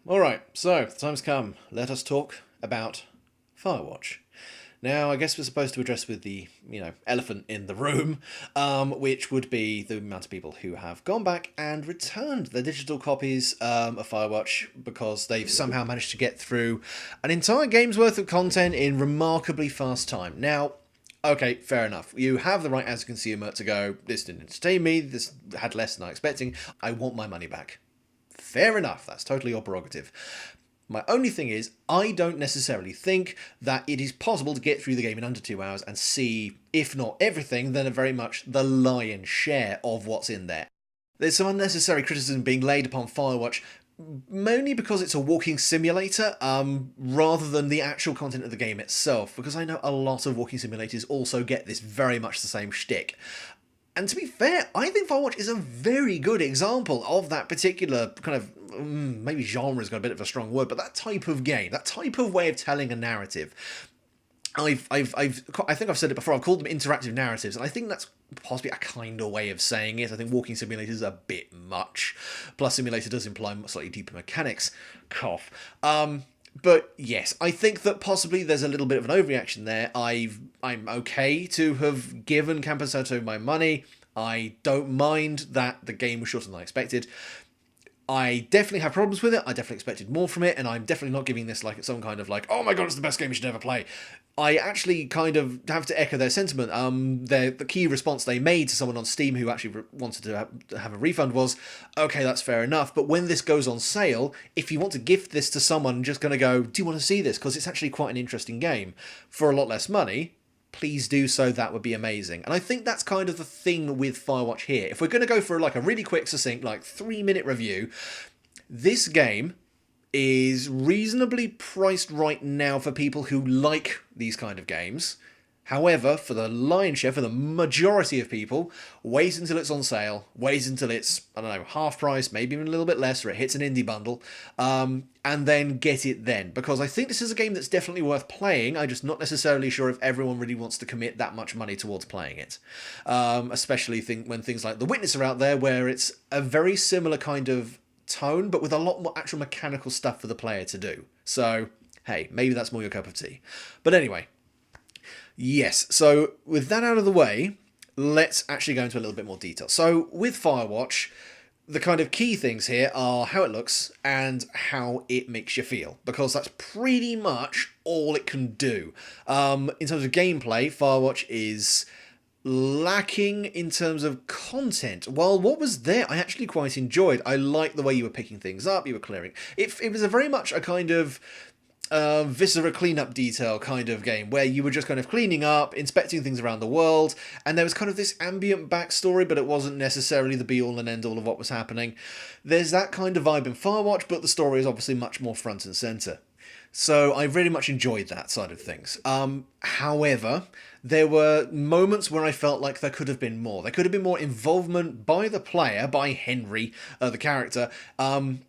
Alright, so the time's come. Let us talk about Firewatch. Now, I guess we're supposed to address with the, elephant in the room, which would be the amount of people who have gone back and returned their digital copies of Firewatch because they've somehow managed to get through an entire game's worth of content in remarkably fast time. Now, okay, fair enough. You have the right as a consumer to go, this didn't entertain me, this had less than I expecting, I want my money back. Fair enough, that's totally your prerogative. My only thing is, I don't necessarily think that it is possible to get through the game in under 2 hours and see, if not everything, then very much the lion's share of what's in there. There's some unnecessary criticism being laid upon Firewatch, mainly because it's a walking simulator, rather than the actual content of the game itself, because I know a lot of walking simulators also get this very much the same shtick. And to be fair, I think Firewatch is a very good example of that particular kind of, maybe genre's got a bit of a strong word, but that type of game, that type of way of telling a narrative. I think I've said it before, I've called them interactive narratives, and I think that's possibly a kind of way of saying it. I think walking simulator is a bit much. Plus, simulator does imply slightly deeper mechanics. Cough. But yes, I think that possibly there's a little bit of an overreaction there. I'm okay to have given Camposanto my money. I don't mind that the game was shorter than I expected. I definitely have problems with it. I definitely expected more from it, and I'm definitely not giving this like some kind of like, oh my god, it's the best game you should ever play. I actually kind of have to echo their sentiment. The key response they made to someone on Steam who actually wanted to have a refund was, okay, that's fair enough, but when this goes on sale, if you want to gift this to someone just going to go, do you want to see this? Because it's actually quite an interesting game for a lot less money. Please do so, that would be amazing. And I think that's kind of the thing with Firewatch here. If we're going to go for like a really quick, succinct, like 3-minute review, this game is reasonably priced right now for people who like these kind of games. However, for the lion's share, for the majority of people, wait until it's on sale, wait until it's, I don't know, half price, maybe even a little bit less, or it hits an indie bundle, and then get it then. Because I think this is a game that's definitely worth playing, I'm just not necessarily sure if everyone really wants to commit that much money towards playing it. Especially when things like The Witness are out there, where it's a very similar kind of tone, but with a lot more actual mechanical stuff for the player to do. So, hey, maybe that's more your cup of tea. But anyway, yes, so with that out of the way, let's actually go into a little bit more detail. So with Firewatch, the kind of key things here are how it looks and how it makes you feel, because that's pretty much all it can do. In terms of gameplay, Firewatch is lacking in terms of content. While what was there I actually quite enjoyed. I liked the way you were picking things up, you were clearing. It was a very much a kind of viscera cleanup detail kind of game where you were just kind of cleaning up, inspecting things around the world, and there was kind of this ambient backstory, but it wasn't necessarily the be-all and end-all of what was happening. There's that kind of vibe in Firewatch, but the story is obviously much more front and centre. So I really much enjoyed that side of things. However, there were moments where I felt like there could have been more. There could have been more involvement by the player, by Henry, the character, and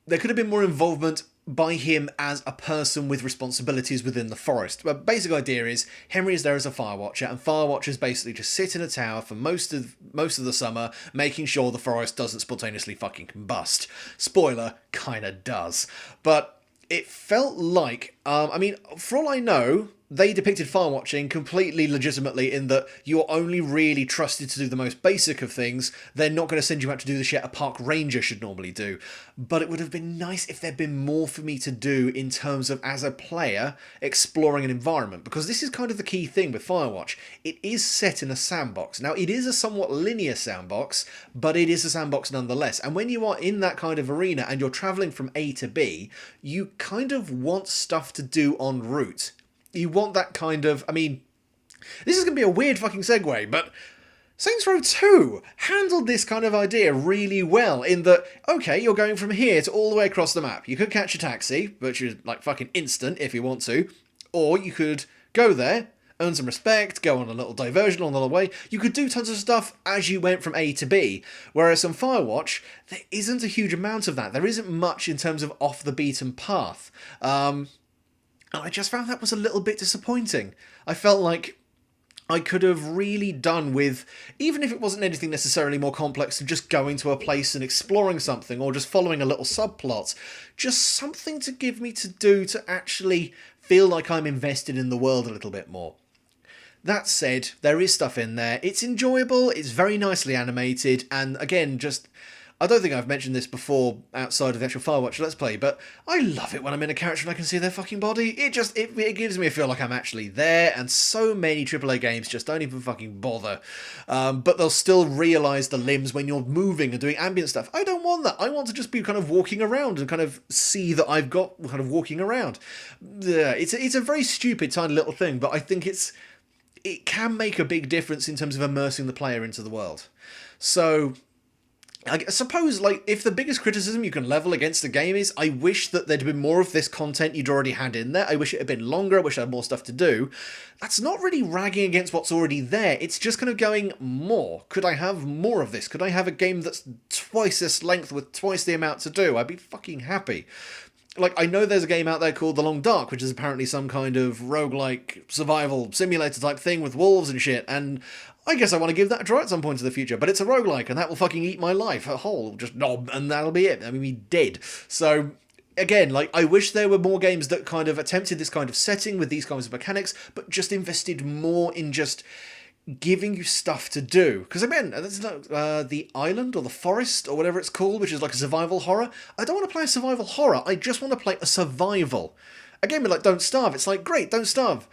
there could have been more involvement by him as a person with responsibilities within the forest. The basic idea is Henry is there as a firewatcher, and firewatchers basically just sit in a tower for most of the summer, making sure the forest doesn't spontaneously fucking combust. Spoiler, kinda does. But it felt like, for all I know, they depicted firewatching completely legitimately in that you're only really trusted to do the most basic of things. They're not going to send you out to do the shit a park ranger should normally do. But it would have been nice if there'd been more for me to do in terms of, as a player, exploring an environment. Because this is kind of the key thing with Firewatch. It is set in a sandbox. Now, it is a somewhat linear sandbox, but it is a sandbox nonetheless. And when you are in that kind of arena and you're travelling from A to B, you kind of want stuff to do en route. You want that kind of, this is going to be a weird fucking segue, but Saints Row 2 handled this kind of idea really well in that, okay, you're going from here to all the way across the map. You could catch a taxi, which is like fucking instant if you want to, or you could go there, earn some respect, go on a little diversion on the way. You could do tons of stuff as you went from A to B, whereas on Firewatch, there isn't a huge amount of that. There isn't much in terms of off the beaten path. And I just found that was a little bit disappointing. I felt like I could have really done with, even if it wasn't anything necessarily more complex than just going to a place and exploring something, or just following a little subplot, just something to give me to do to actually feel like I'm invested in the world a little bit more. That said, there is stuff in there. It's enjoyable, it's very nicely animated, and again, just... I don't think I've mentioned this before outside of the actual Firewatch Let's Play, but I love it when I'm in a character and I can see their fucking body. It gives me a feel like I'm actually there, and so many AAA games just don't even fucking bother. But they'll still realise the limbs when you're moving and doing ambient stuff. I don't want that. I want to just be kind of walking around and kind of see that I've got kind of walking around. It's a very stupid tiny little thing, but I think it can make a big difference in terms of immersing the player into the world. So... I suppose, like, if the biggest criticism you can level against the game is, I wish that there'd been more of this content you'd already had in there, I wish it had been longer, I wish I had more stuff to do, that's not really ragging against what's already there, it's just kind of going, more. Could I have more of this? Could I have a game that's twice this length with twice the amount to do? I'd be fucking happy. Like, I know there's a game out there called The Long Dark, which is apparently some kind of roguelike survival simulator type thing with wolves and shit, and I guess I want to give that a try at some point in the future, but it's a roguelike, and that will fucking eat my life whole, just knob, and that'll be it. I mean, be dead. So, again, like, I wish there were more games that kind of attempted this kind of setting with these kinds of mechanics, but just invested more in just giving you stuff to do. Because, again, that's the island or the forest or whatever it's called, which is like a survival horror. I don't want to play a survival horror, I just want to play a survival. A game like Don't Starve, it's like, great, don't starve.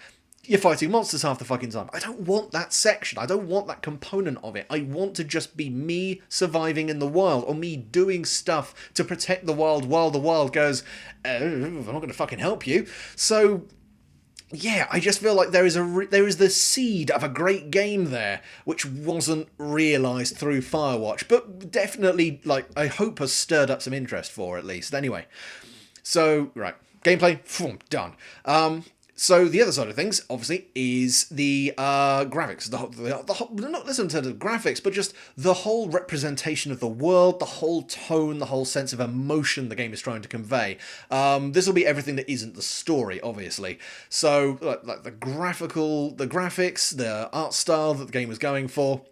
You're fighting monsters half the fucking time. I don't want that section. I don't want that component of it. I want to just be me surviving in the wild, or me doing stuff to protect the wild while the wild goes, I'm not going to fucking help you. So, yeah, I just feel like there is the seed of a great game there, which wasn't realised through Firewatch, but definitely, like, I hope has stirred up some interest for, at least. Anyway, so, right, gameplay, done. So the other side of things, obviously, is the graphics. Not listen to the graphics, but just the whole representation of the world, the whole tone, the whole sense of emotion the game is trying to convey. This will be everything that isn't the story, obviously. So, like the graphics, the art style that the game was going for.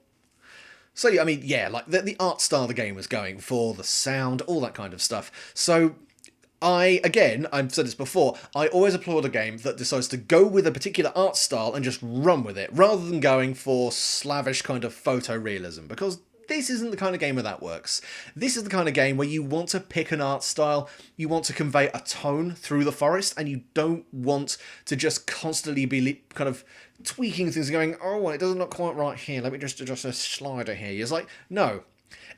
So, I mean, yeah, like the art style the game was going for, the sound, all that kind of stuff. So... I've said this before, I always applaud a game that decides to go with a particular art style and just run with it, rather than going for slavish kind of photorealism, because this isn't the kind of game where that works. This is the kind of game where you want to pick an art style, you want to convey a tone through the forest, and you don't want to just constantly be kind of tweaking things and going, oh, it doesn't look quite right here, let me just adjust a slider here. It's like, no.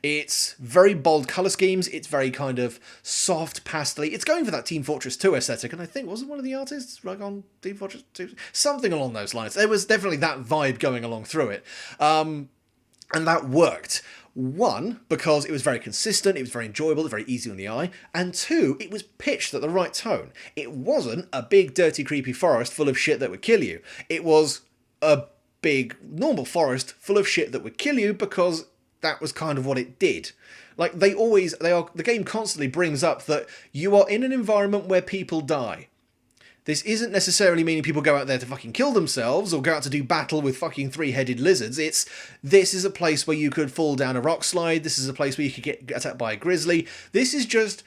It's very bold colour schemes, it's very kind of soft, pastely. It's going for that Team Fortress 2 aesthetic, and I think, wasn't one of the artists like on Team Fortress 2? Something along those lines. There was definitely that vibe going along through it. And that worked. One, because it was very consistent, it was very enjoyable, very easy on the eye, and two, it was pitched at the right tone. It wasn't a big, dirty, creepy forest full of shit that would kill you. It was a big, normal forest full of shit that would kill you because... that was kind of what it did. Like, the game constantly brings up that you are in an environment where people die. This isn't necessarily meaning people go out there to fucking kill themselves or go out to do battle with fucking three-headed lizards. This is a place where you could fall down a rock slide. This is a place where you could get attacked by a grizzly. This is just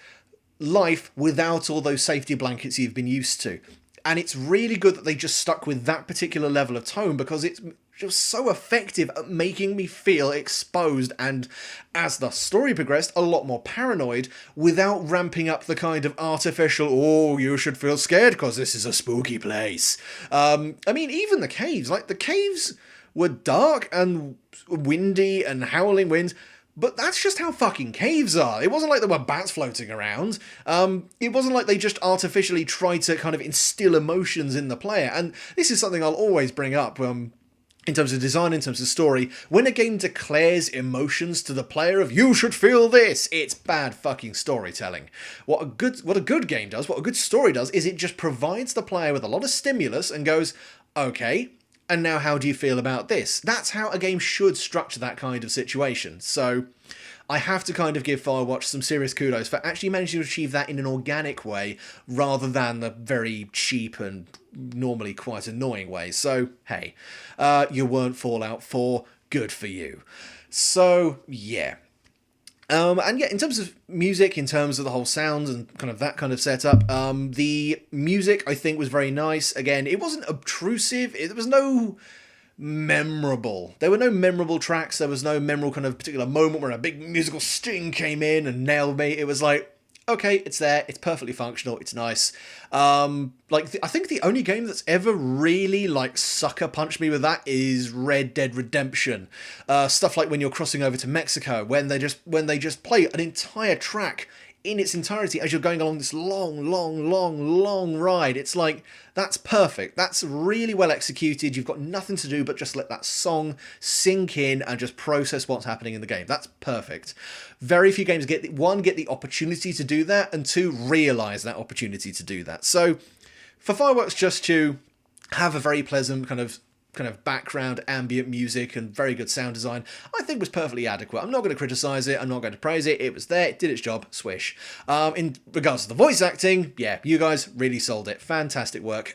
life without all those safety blankets you've been used to. And it's really good that they just stuck with that particular level of tone, because it's just so effective at making me feel exposed and, as the story progressed, a lot more paranoid without ramping up the kind of artificial, oh, you should feel scared because this is a spooky place. I mean, even the caves, like the caves were dark and windy and howling winds, but that's just how fucking caves are. It wasn't like there were bats floating around. It wasn't like they just artificially tried to kind of instill emotions in the player. And this is something I'll always bring up in terms of design, in terms of story. When a game declares emotions to the player of, you should feel this, it's bad fucking storytelling. What a good game does, what a good story does, is it just provides the player with a lot of stimulus and goes, okay, and now how do you feel about this? That's how a game should structure that kind of situation. So I have to kind of give Firewatch some serious kudos for actually managing to achieve that in an organic way rather than the very cheap and normally quite annoying way. So, hey, you weren't Fallout 4, good for you. So, yeah. And yeah, in terms of music, in terms of the whole sounds and kind of that kind of setup, the music I think was very nice. Again, it wasn't obtrusive. There was no memorable. There were no memorable tracks. There was no memorable kind of particular moment where a big musical sting came in and nailed me. It was like, okay, it's there. It's perfectly functional. It's nice. I think the only game that's ever really like sucker punched me with that is Red Dead Redemption. Stuff like when you're crossing over to Mexico, when they just play an entire track in its entirety as you're going along this long ride. It's like, that's perfect. That's really well executed. You've got nothing to do but just let that song sink in and just process what's happening in the game. That's perfect. Very few games get the opportunity to do that, and two, realise that opportunity to do that. So for Fireworks just to have a very pleasant kind of background ambient music and very good sound design, I think was perfectly adequate. I'm not going to criticise it, I'm not going to praise it. It was there, it did its job, swish. In regards to the voice acting, yeah, you guys really sold it. Fantastic work.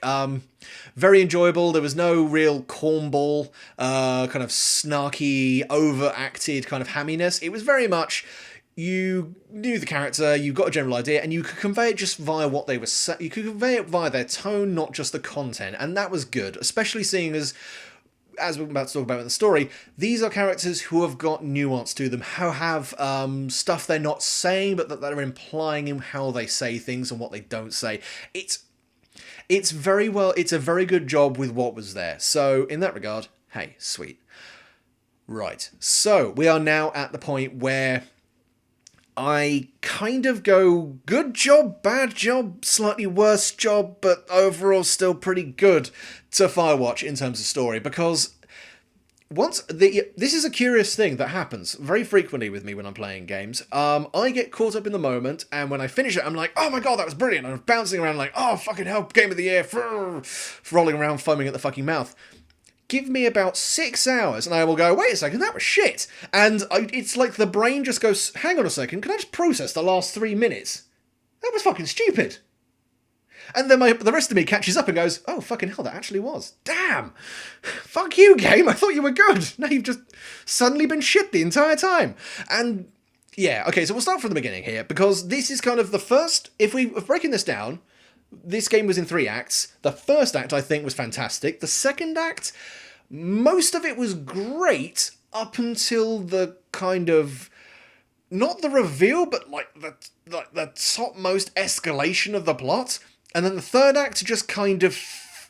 Very enjoyable. There was no real cornball, kind of snarky, overacted kind of hamminess. It was very much, you knew the character, you got a general idea, and you could convey it just via what they were saying. You could convey it via their tone, not just the content, and that was good, especially seeing as we're about to talk about in the story, these are characters who have got nuance to them, who have stuff they're not saying, but that they're implying in how they say things and what they don't say. It's a very good job with what was there. So in that regard, hey, sweet. Right, so we are now at the point where I kind of go, good job, bad job, slightly worse job, but overall still pretty good to Firewatch in terms of story, because this is a curious thing that happens very frequently with me when I'm playing games. I get caught up in the moment, and when I finish it, I'm like, oh my god, that was brilliant. I'm bouncing around like, oh, fucking hell, game of the year, rolling around, foaming at the fucking mouth. Give me about 6 hours and I will go, wait a second, that was shit. And it's like the brain just goes, hang on a second, can I just process the last 3 minutes? That was fucking stupid. And then the rest of me catches up and goes, oh, fucking hell, that actually was. Damn. Fuck you, game. I thought you were good. Now you've just suddenly been shit the entire time. And yeah, okay, so we'll start from the beginning here, because this is kind of the first, if breaking this down, this game was in 3 acts. The first act, I think, was fantastic. The second act, most of it was great up until the kind of, not the reveal, but like the topmost escalation of the plot. And then the third act just kind of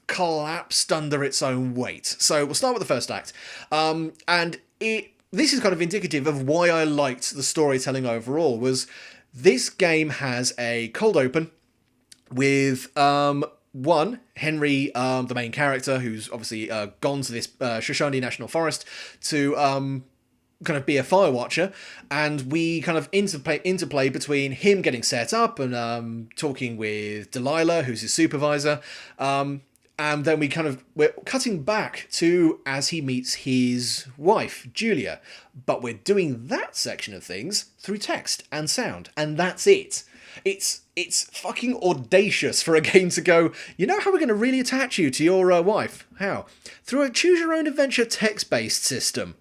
collapsed under its own weight. So we'll start with the first act. This is kind of indicative of why I liked the storytelling overall, was this game has a cold open with Henry, the main character, who's obviously gone to this Shoshone National Forest to kind of be a Firewatcher, and we kind of interplay between him getting set up and talking with Delilah, who's his supervisor, and then we're cutting back to as he meets his wife, Julia, but we're doing that section of things through text and sound, and that's it. It's fucking audacious for a game to go, you know how we're going to really attach you to your wife? How? Through a choose-your-own-adventure text-based system.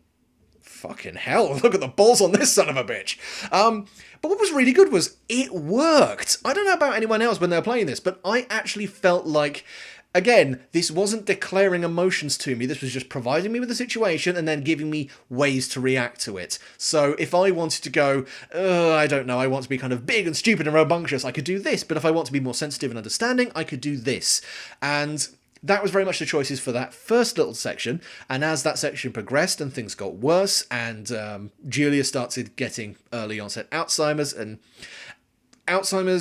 Fucking hell, look at the balls on this son of a bitch. But what was really good was it worked. I don't know about anyone else when they were playing this, but I actually felt like, again, this wasn't declaring emotions to me. This was just providing me with a situation and then giving me ways to react to it. So if I wanted to go, I don't know, I want to be kind of big and stupid and rambunctious, I could do this. But if I want to be more sensitive and understanding, I could do this. And that was very much the choices for that first little section. And as that section progressed and things got worse, and Julia started getting early onset Alzheimer's,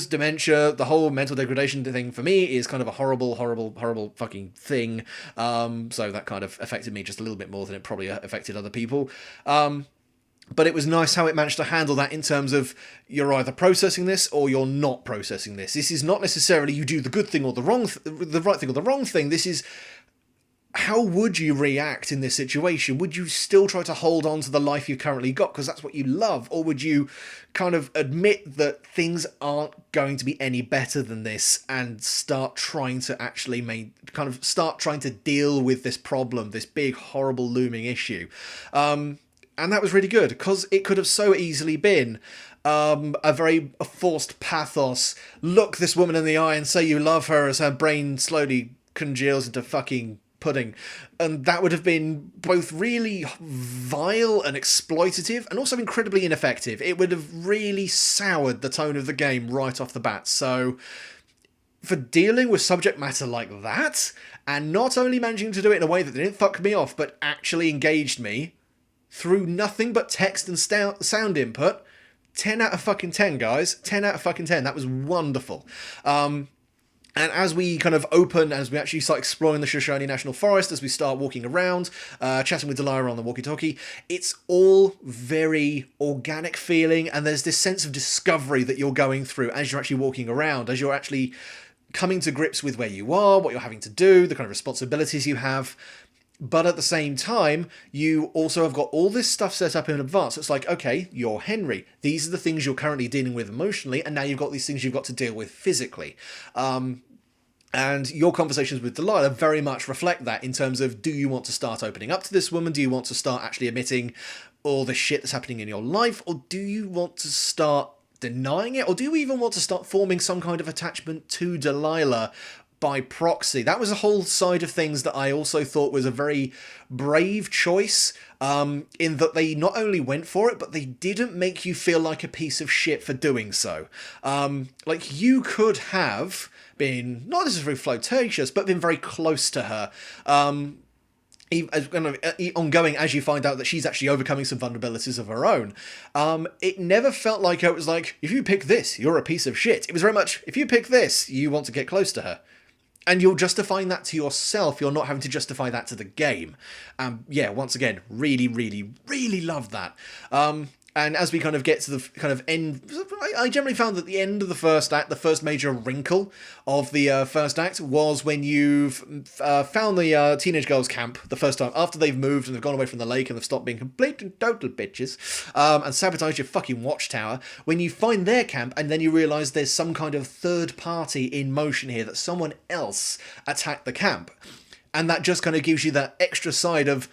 dementia, the whole mental degradation thing for me is kind of a horrible fucking thing. So that kind of affected me just a little bit more than it probably affected other people. But it was nice how it managed to handle that in terms of you're either processing this or you're not processing this. This is not necessarily you do the good thing or the right thing or the wrong thing. This is how would you react in this situation? Would you still try to hold on to the life you've currently got because that's what you love? Or would you kind of admit that things aren't going to be any better than this and start trying to actually start trying to deal with this problem, this big, horrible, looming issue? And that was really good because it could have so easily been a very forced pathos. Look this woman in the eye and say you love her as her brain slowly congeals into fucking pudding, and that would have been both really vile and exploitative and also incredibly ineffective. It would have really soured the tone of the game right off the bat. So for dealing with subject matter like that, and not only managing to do it in a way that didn't fuck me off but actually engaged me through nothing but text and sound input, 10 out of fucking 10, guys. 10 out of fucking 10. That was wonderful. And as we kind of open, as we actually start exploring the Shoshone National Forest, as we start walking around, chatting with Delilah on the walkie-talkie, it's all very organic feeling, and there's this sense of discovery that you're going through as you're actually walking around, as you're actually coming to grips with where you are, what you're having to do, the kind of responsibilities you have. But at the same time, you also have got all this stuff set up in advance. It's like, okay, you're Henry. These are the things you're currently dealing with emotionally, and now you've got these things you've got to deal with physically. And your conversations with Delilah very much reflect that in terms of, do you want to start opening up to this woman? Do you want to start actually admitting all the shit that's happening in your life? Or do you want to start denying it? Or do you even want to start forming some kind of attachment to Delilah by proxy? That was a whole side of things that I also thought was a very brave choice, in that they not only went for it, but they didn't make you feel like a piece of shit for doing so. Like, you could have been not necessarily flirtatious, but been very close to her, ongoing as you find out that she's actually overcoming some vulnerabilities of her own. It never felt like it was like, if you pick this, you're a piece of shit. It was very much, if you pick this, you want to get close to her. And you're justifying that to yourself. You're not having to justify that to the game. Yeah, once again, really, really, really love that. And as we kind of get to the kind of end, I generally found that the end of the first act, the first major wrinkle of the first act, was when you've found the teenage girls' camp the first time, after they've moved and they've gone away from the lake and they've stopped being complete and total bitches, and sabotaged your fucking watchtower. When you find their camp and then you realise there's some kind of third party in motion here, that someone else attacked the camp. And that just kind of gives you that extra side of,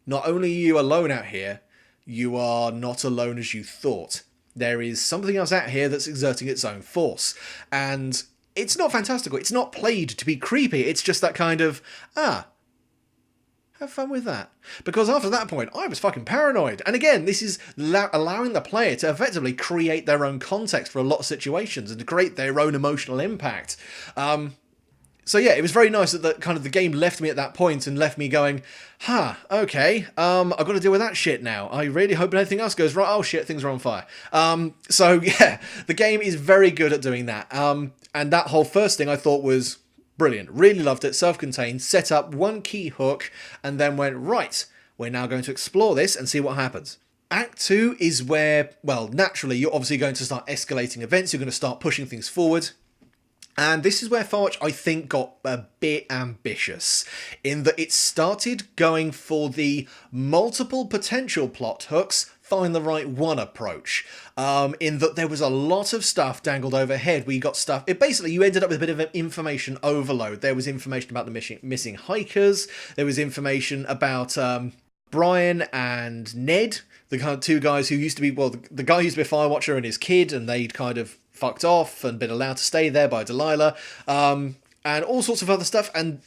not only are you alone out here, you are not alone as you thought. There is something else out here that's exerting its own force. And it's not fantastical. It's not played to be creepy. It's just that kind of, have fun with that. Because after that point, I was fucking paranoid. And again, this is allowing the player to effectively create their own context for a lot of situations and to create their own emotional impact. So yeah, it was very nice that the game left me at that point and left me going, okay, I've got to deal with that shit now. I really hope anything else goes right. Oh shit, things are on fire. So yeah, the game is very good at doing that. And that whole first thing I thought was brilliant. Really loved it. Self-contained, set up one key hook, and then went, right, we're now going to explore this and see what happens. Act 2 is where, well, naturally, you're obviously going to start escalating events. You're going to start pushing things forward. And this is where Firewatch, I think, got a bit ambitious, in that it started going for the multiple potential plot hooks, find the right one approach, in that there was a lot of stuff dangled overhead. We got stuff, you ended up with a bit of an information overload. There was information about the missing hikers, there was information about Brian and Ned, the kind of two guys who used to be, well, the guy who used to be a Firewatcher and his kid, and they'd kind of fucked off and been allowed to stay there by Delilah, and all sorts of other stuff. And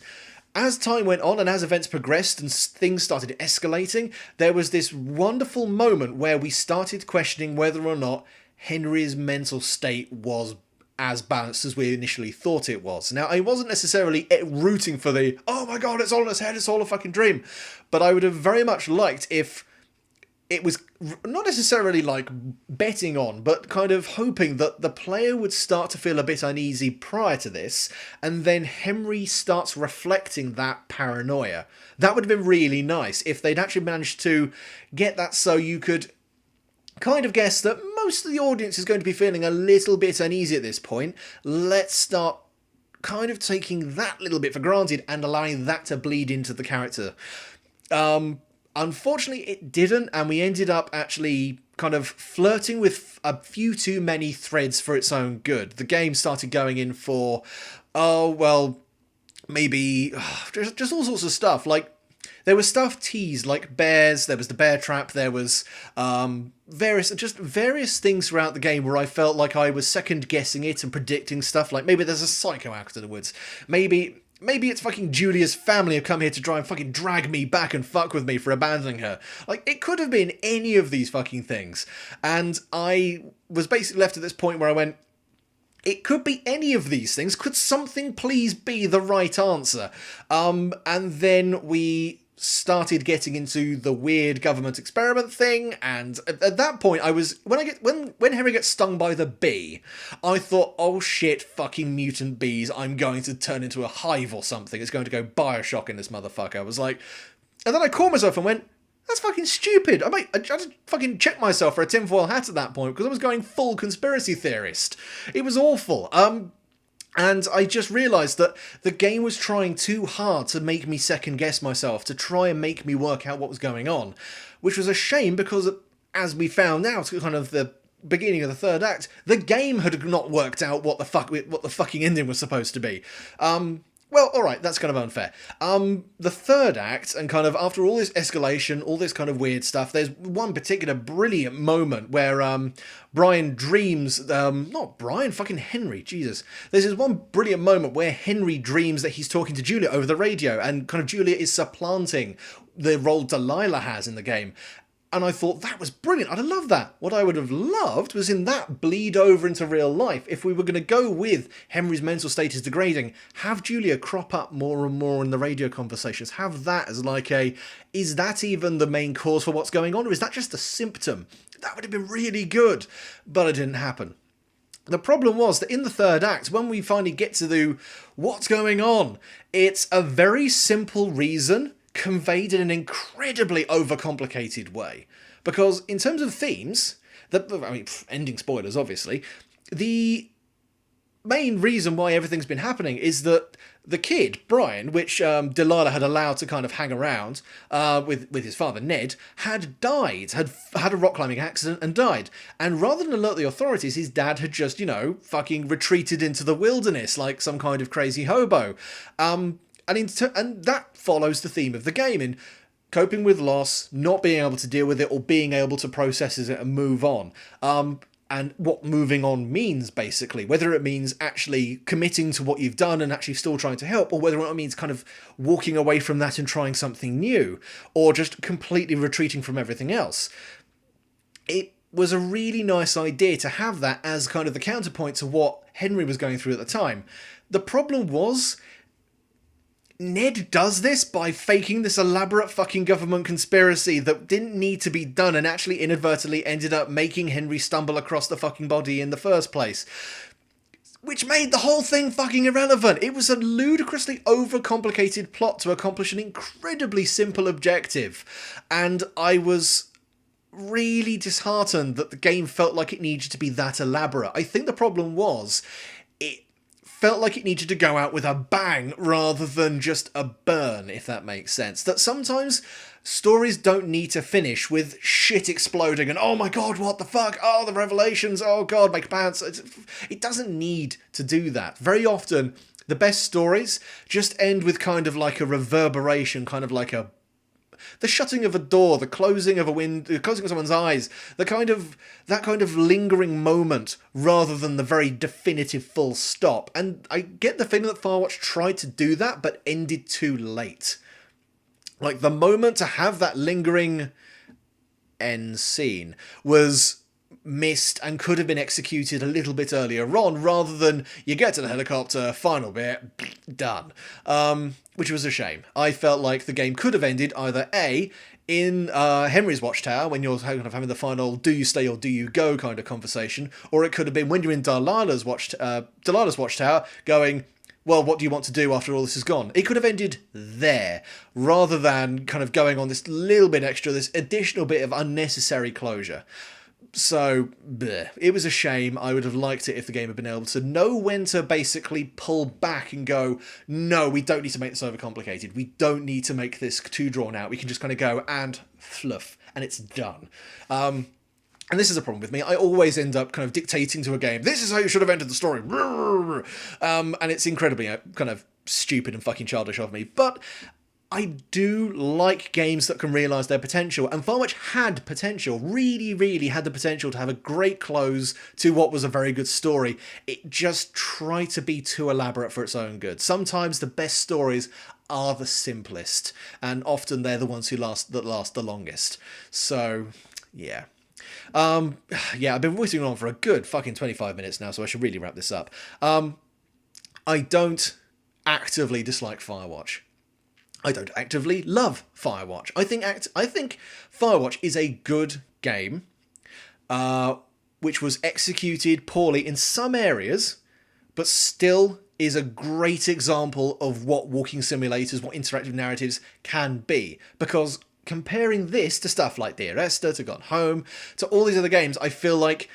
as time went on and as events progressed and things started escalating, there was this wonderful moment where we started questioning whether or not Henry's mental state was as balanced as we initially thought it was. Now, I wasn't necessarily rooting for the, oh my god, it's all in his head, it's all a fucking dream, but I would have very much liked if it was not necessarily like betting on, but kind of hoping that the player would start to feel a bit uneasy prior to this, and then Henry starts reflecting that paranoia. That would have been really nice if they'd actually managed to get that so you could kind of guess that most of the audience is going to be feeling a little bit uneasy at this point. Let's start kind of taking that little bit for granted and allowing that to bleed into the character. Unfortunately, it didn't, and we ended up actually kind of flirting with a few too many threads for its own good. The game started going in for, oh, well, maybe just all sorts of stuff. Like, there was stuff teased, like bears, there was the bear trap, there was various things throughout the game where I felt like I was second-guessing it and predicting stuff, like maybe there's a psycho afterwards, maybe it's fucking Julia's family have come here to try and fucking drag me back and fuck with me for abandoning her. Like, it could have been any of these fucking things. And I was basically left at this point where I went, it could be any of these things. Could something please be the right answer? And then we started getting into the weird government experiment thing, and at that point I was when Henry gets stung by the bee, I thought, oh shit, fucking mutant bees, I'm going to turn into a hive or something, it's going to go Bioshock in this motherfucker. I was like, and then I caught myself and went, that's fucking stupid. I just fucking checked myself for a tinfoil hat at that point because I was going full conspiracy theorist. It was awful. And I just realised that the game was trying too hard to make me second-guess myself, to try and make me work out what was going on. Which was a shame because, as we found out, kind of the beginning of the third act, the game had not worked out what the fucking ending was supposed to be. Well, alright, that's kind of unfair. The third act, and kind of after all this escalation, all this kind of weird stuff, there's one particular brilliant moment where Brian dreams, not Brian, fucking Henry, Jesus. There's this one brilliant moment where Henry dreams that he's talking to Julia over the radio, and kind of Julia is supplanting the role Delilah has in the game. And I thought, that was brilliant. I'd have loved that. What I would have loved was in that bleed over into real life. If we were going to go with Henry's mental state is degrading, have Julia crop up more and more in the radio conversations. Have that as like is that even the main cause for what's going on? Or is that just a symptom? That would have been really good. But it didn't happen. The problem was that in the third act, when we finally get to the what's going on, it's a very simple reason conveyed in an incredibly overcomplicated way. Because in terms of themes, ending spoilers obviously, the main reason why everything's been happening is that the kid, Brian, which Delilah had allowed to kind of hang around with his father, Ned, had died, had had a rock climbing accident and died. And rather than alert the authorities, his dad had just, fucking retreated into the wilderness like some kind of crazy hobo. And that follows the theme of the game in coping with loss, not being able to deal with it, or being able to process it and move on. And what moving on means, basically. Whether it means actually committing to what you've done and actually still trying to help, or whether it means kind of walking away from that and trying something new, or just completely retreating from everything else. It was a really nice idea to have that as kind of the counterpoint to what Henry was going through at the time. The problem was, Ned does this by faking this elaborate fucking government conspiracy that didn't need to be done and actually inadvertently ended up making Henry stumble across the fucking body in the first place. Which made the whole thing fucking irrelevant. It was a ludicrously overcomplicated plot to accomplish an incredibly simple objective. And I was really disheartened that the game felt like it needed to be that elaborate. I think the problem was, it felt like it needed to go out with a bang rather than just a burn, if that makes sense. That sometimes stories don't need to finish with shit exploding and, oh my god, what the fuck, oh, the revelations, oh god, my pants. It doesn't need to do that. Very often, the best stories just end with kind of like a reverberation, kind of like the shutting of a door, the closing of a window, the closing of someone's eyes, that kind of lingering moment rather than the very definitive full stop. And I get the feeling that Firewatch tried to do that, but ended too late. Like, the moment to have that lingering end scene was missed and could have been executed a little bit earlier on, rather than you get to the helicopter, final bit, done. Which was a shame. I felt like the game could have ended either A, in Henry's Watchtower, when you're kind of having the final do you stay or do you go kind of conversation, or it could have been when you're in Delilah's Watchtower going, well, what do you want to do after all this is gone? It could have ended there, rather than kind of going on this little bit extra, this additional bit of unnecessary closure. So, bleh. It was a shame. I would have liked it if the game had been able to know when to basically pull back and go, no, we don't need to make this overcomplicated. We don't need to make this too drawn out. We can just kind of go and fluff, and it's done. And this is a problem with me. I always end up kind of dictating to a game, this is how you should have ended the story. And it's incredibly kind of stupid and fucking childish of me. But I do like games that can realise their potential, and Firewatch had potential, really, really had the potential to have a great close to what was a very good story. It just tried to be too elaborate for its own good. Sometimes the best stories are the simplest, and often they're the ones that last the longest. So, yeah. Yeah, I've been voicing on for a good fucking 25 minutes now, so I should really wrap this up. I don't actively dislike Firewatch. I don't actively love Firewatch. I think Firewatch is a good game, which was executed poorly in some areas, but still is a great example of what walking simulators, what interactive narratives can be. Because comparing this to stuff like Dear Esther, to Gone Home, to all these other games, I feel like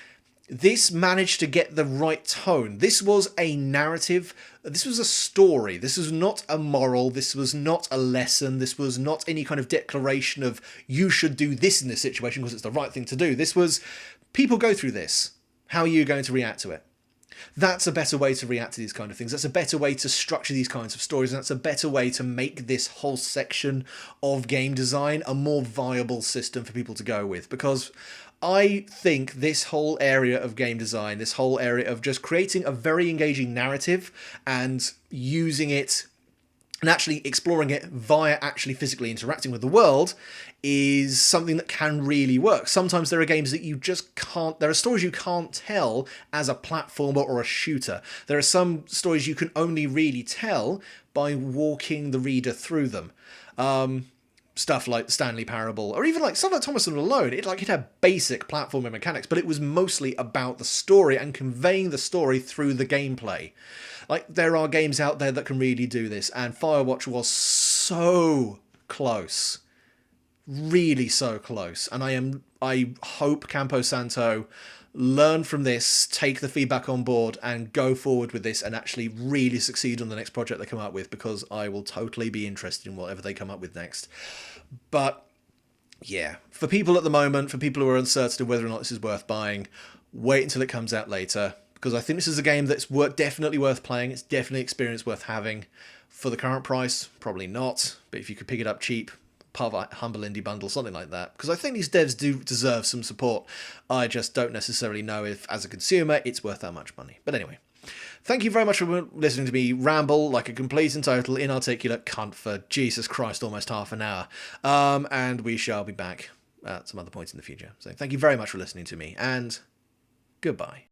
this managed to get the right tone. This was a narrative. This was a story. This was not a moral. This was not a lesson. This was not any kind of declaration of you should do this in this situation because it's the right thing to do. This was people go through this. How are you going to react to it? That's a better way to react to these kind of things. That's a better way to structure these kinds of stories. And that's a better way to make this whole section of game design a more viable system for people to go with. Because I think this whole area of game design, this whole area of just creating a very engaging narrative and using it and actually exploring it via actually physically interacting with the world is something that can really work. Sometimes there are games that you just can't, there are stories you can't tell as a platformer or a shooter. There are some stories you can only really tell by walking the reader through them. Stuff like the Stanley Parable, or even like stuff like Thomas and Alone. It had basic platforming mechanics, but it was mostly about the story and conveying the story through the gameplay. Like, there are games out there that can really do this, and Firewatch was so close. Really so close. And I hope Campo Santo learn from this, take the feedback on board, and go forward with this and actually really succeed on the next project they come up with, because I will totally be interested in whatever they come up with next. But yeah, for people at the moment, for people who are uncertain of whether or not this is worth buying, wait until it comes out later, because I think this is a game that's definitely worth playing. It's definitely an experience worth having. For the current price, probably not, but if you could pick it up cheap, part of a humble indie bundle, something like that, because I think these devs do deserve some support. I just don't necessarily know if, as a consumer, it's worth that much money. But anyway, thank you very much for listening to me ramble like a complete and total inarticulate cunt for, Jesus Christ, almost half an hour. And we shall be back at some other points in the future. So thank you very much for listening to me, and goodbye.